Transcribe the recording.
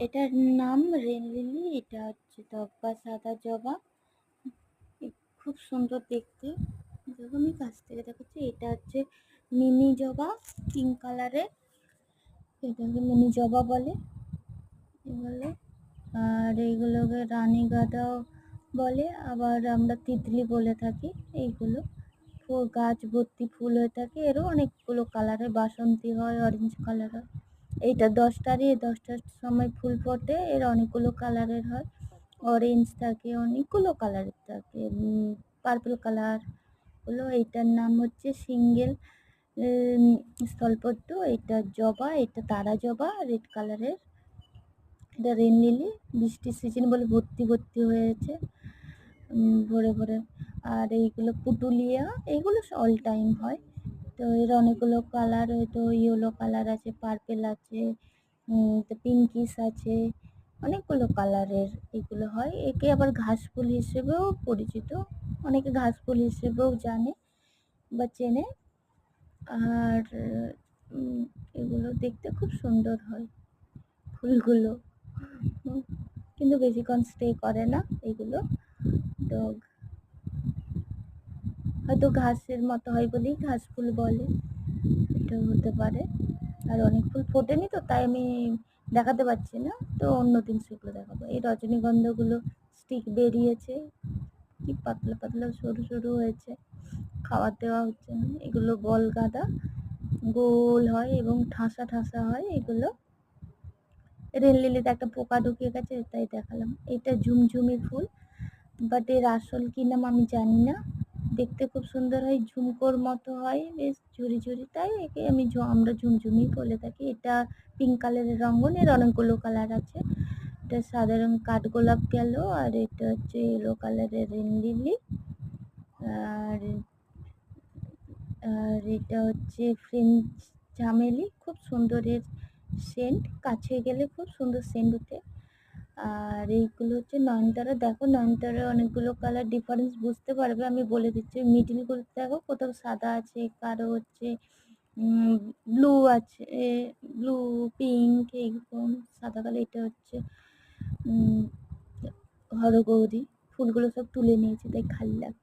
এটার নাম rain lily. এটা হচ্ছে দব্বা সাদা জবা। খুব সুন্দর দেখতে। দেখো আমি কাছ থেকে দেখাচ্ছি। এটা হচ্ছে মিনি জবা, পিঙ্ক কালারের। এটাকে মিনি জবা বলে এগুলো। আর এইগুলোকে রানী গাঁদাও বলে, আবার আমরা তিতলি বলে থাকি। এইগুলো গাছ ভর্তি ফুল হয়ে থাকে। এরও অনেকগুলো কালারের, বাসন্তী হয়, অরেঞ্জ কালার হয়। এইটা 10টার সময় ফুল ফোটে। এর অনেকগুলো কালারের হয়। অরেঞ্জ থাকে, অনেকগুলো কালারের থাকে, পার্পল কালার হলো। এইটার নাম হচ্ছে সিঙ্গেল স্থলপদ্ম। এটা জবা, এটা তারা জবা রেড কালারের। এটা রেন লিলি। বৃষ্টির সিজন বলে ভর্তি ভর্তি হয়েছে ভরে ভরে। আর এইগুলো পুটুলিয়া, এইগুলো অল টাইম হয়। তো এর অনেকগুলো কালার, হয়তো ইয়েলো কালার আছে, পার্পেল আছে, তো পিঙ্কিশ আছে, অনেকগুলো কালারের এগুলো হয়। একে আবার ঘাস ফুল হিসেবেও পরিচিত, অনেকে ঘাস ফুল হিসেবেও জানে বা চেনে। আর এগুলো দেখতে খুব সুন্দর হয় ফুলগুলো, কিন্তু বেশিক্ষণ স্টে করে না এগুলো। তো হয়তো ঘাসের মতো হয় বলেই ঘাস ফুল বলে, এটা হতে পারে। আর অনেক ফুল ফোটেনি তো, তাই আমি দেখাতে পারছি না, তো অন্যদিন সেগুলো দেখাবো। এই রজনীগন্ধাগুলো স্টিক বেরিয়েছে, কি পাতলা পাতলা সরু সরু হয়েছে, খাওয়ার দেওয়া হচ্ছে না। এগুলো বল গাঁদা, গোল হয় এবং ঠাসা ঠাসা হয় এগুলো। রেল লিলিতে একটা পোকা ঢুকিয়ে গেছে, তাই দেখালাম। এটা ঝুমঝুমি ফুল, বাট এর আসল কি নাম আমি জানি না। দেখতে খুব সুন্দর হয়, ঝুমকোর মতো হয়, বেশ ঝুরি ঝুরি, তাই একে আমরা ঝুমঝুমি বলে থাকি। এটা পিঙ্ক কালারের রঙন। এর অনেকগুলো কালার আছে। এটা সাধারণ কাঠগোলাপ গেল, আর এটা হচ্ছে ইয়েলো কালারের রেন লিলি। আর আর এটা হচ্ছে ফ্রেঞ্চ চামেলি, খুব সুন্দর এর সেন্ট, কাছে গেলে খুব সুন্দর সেন্ট ওঠে। আর এইগুলো হচ্ছে নয়নতারা। দেখো নয়নতারার অনেকগুলো কালার, ডিফারেন্স বুঝতে পারবে, আমি বলে দিচ্ছি। মিডিলগুলো দেখো, কোথাও সাদা আছে, কারো হচ্ছে ব্লু আছে, ব্লু পিঙ্ক এইরকম সাদা কালার। এটা হচ্ছে হরগৌরী। ফুলগুলো সব তুলে নিয়েছে, তাই খালি লাগছে।